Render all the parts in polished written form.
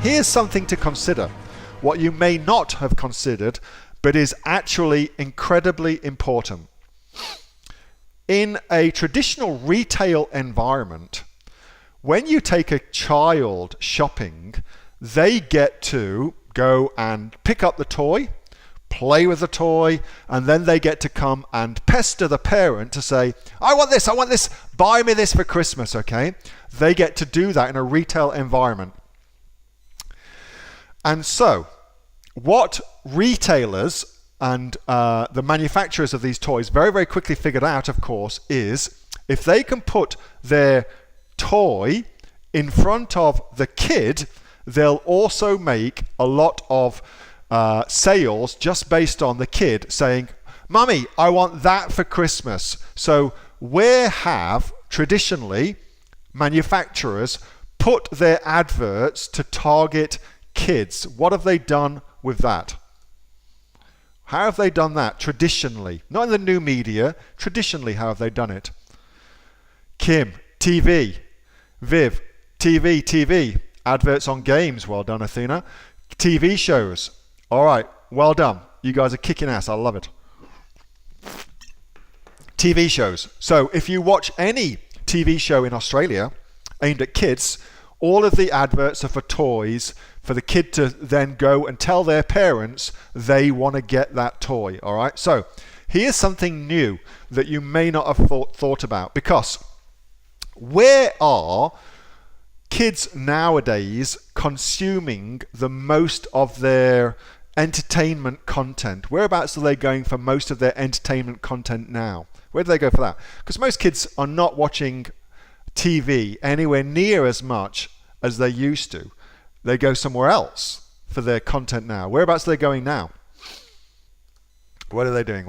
here's something to consider. What you may not have considered, but is actually incredibly important. In a traditional retail environment, when you take a child shopping, they get to go and pick up the toy, play with the toy, and then they get to come and pester the parent to say, I want this, buy me this for Christmas, okay? They get to do that in a retail environment. And so, what retailers and the manufacturers of these toys very, very quickly figured out, of course, is if they can put their toy in front of the kid, they'll also make a lot of sales just based on the kid saying, Mummy, I want that for Christmas. So where have traditionally manufacturers put their adverts to target kids? What have they done with that? How have they done that traditionally? Not in the new media, traditionally, how have they done it? Kim, TV. Viv, TV. Adverts on games, well done, Athena. TV shows. All right, well done. You guys are kicking ass, I love it. TV shows. So if you watch any TV show in Australia aimed at kids, all of the adverts are for toys for the kid to then go and tell their parents they want to get that toy, all right? So here's something new that you may not have thought about, because where are kids nowadays consuming the most of their entertainment content? Whereabouts are they going for most of their entertainment content now? Where do they go for that? Because most kids are not watching TV anywhere near as much as they used to. They go somewhere else for their content now. Whereabouts are they going now? What are they doing?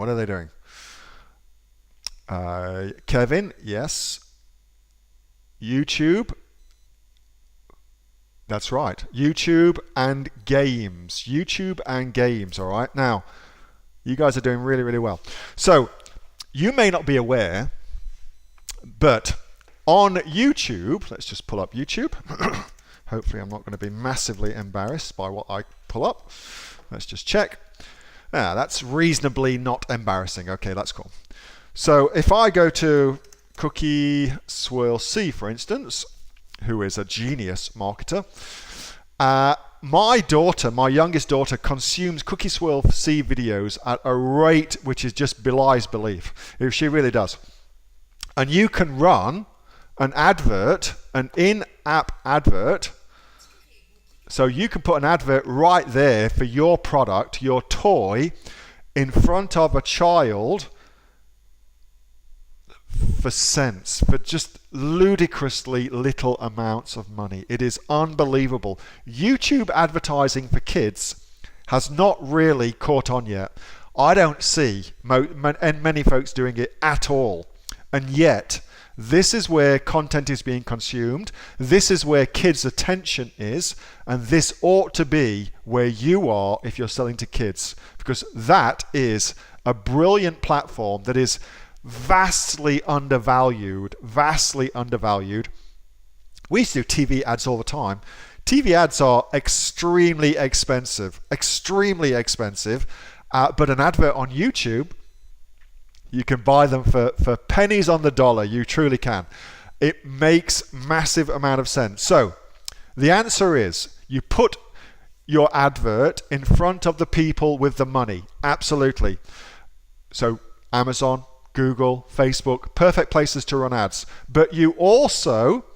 Kevin, yes. YouTube. That's right. YouTube and games. All right. Now, you guys are doing really, really well. So, you may not be aware, but on YouTube, let's just pull up YouTube. Hopefully I'm not going to be massively embarrassed by what I pull up. Let's just check. That's reasonably not embarrassing. Okay, that's cool. So if I go to Cookie Swirl C, for instance, who is a genius marketer, my youngest daughter, consumes Cookie Swirl C videos at a rate which is just belies belief. She really does. And you can run an advert, an in-app advert. So you can put an advert right there for your product, your toy, in front of a child for cents, for just ludicrously little amounts of money. It is unbelievable. YouTube advertising for kids has not really caught on yet. I don't see many folks doing it at all. And yet, this is where content is being consumed. This is where kids' attention is. And this ought to be where you are if you're selling to kids. Because that is a brilliant platform that is vastly undervalued. We used to do TV ads all the time. TV ads are extremely expensive. But an advert on YouTube, you can buy them for pennies on the dollar. You truly can. It makes massive amount of sense. So the answer is you put your advert in front of the people with the money. Absolutely. So Amazon, Google, Facebook, perfect places to run ads. But you also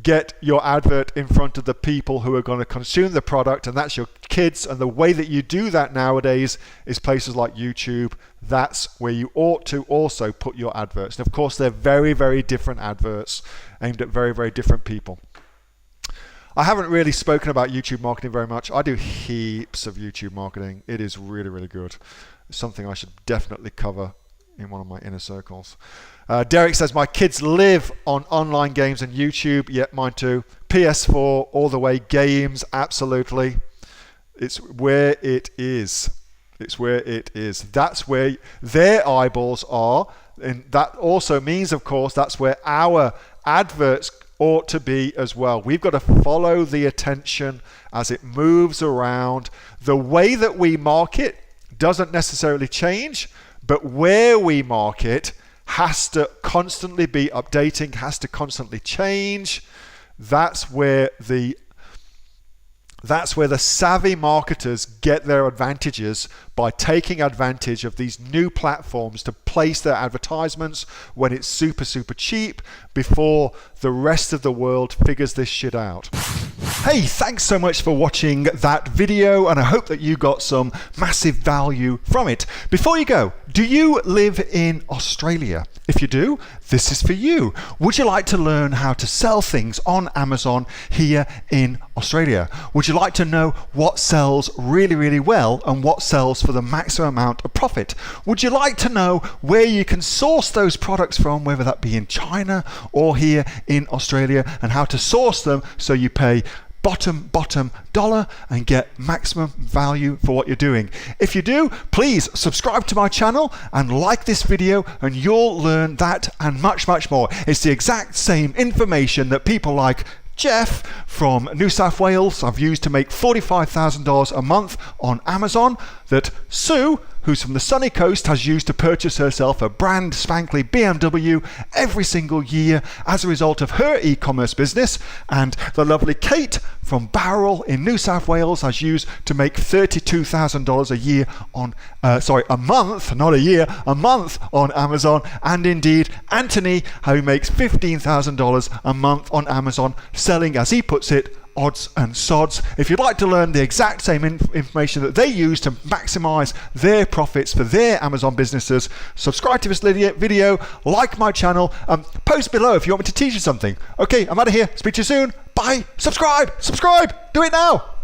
get your advert in front of the people who are going to consume the product, and that's your kids. And the way that you do that nowadays is places like YouTube. That's where you ought to also put your adverts. And of course, they're very, very different adverts aimed at very, very different people. I haven't really spoken about YouTube marketing very much. I do heaps of YouTube marketing. It is really, really good. It's something I should definitely cover in one of my inner circles. Derek says, my kids live on online games and YouTube. Yep, mine too. PS4 all the way. Games, absolutely. It's where it is. That's where their eyeballs are. And that also means, of course, that's where our adverts ought to be as well. We've got to follow the attention as it moves around. The way that we market doesn't necessarily change, but where we market has to constantly be updating, has to constantly change. That's where the savvy marketers get their advantages, by taking advantage of these new platforms to place their advertisements when it's super, super cheap before the rest of the world figures this shit out. Hey, thanks so much for watching that video, and I hope that you got some massive value from it. Before you go, do you live in Australia? If you do, this is for you. Would you like to learn how to sell things on Amazon here in Australia? Would you like to know what sells really, really well and what sells for the maximum amount of profit? Would you like to know where you can source those products from, whether that be in China or here in Australia, and how to source them so you pay bottom dollar and get maximum value for what you're doing? If you do, please subscribe to my channel and like this video, and you'll learn that and much, much more. It's the exact same information that people like Jeff from New South Wales I've used to make $45,000 a month on Amazon, that Sue, who's from the sunny coast, has used to purchase herself a brand spankly BMW every single year as a result of her e-commerce business, and the lovely Kate from Bowral in New South Wales has used to make $32,000 a year on, a month, not a year, a month on Amazon, and indeed Anthony, who makes $15,000 a month on Amazon, selling, as he puts it, odds and sods. If you'd like to learn the exact same information that they use to maximize their profits for their Amazon businesses, subscribe to this video, like my channel, post below if you want me to teach you something. Okay, I'm out of here. Speak to you soon. Bye. Subscribe. Do it now.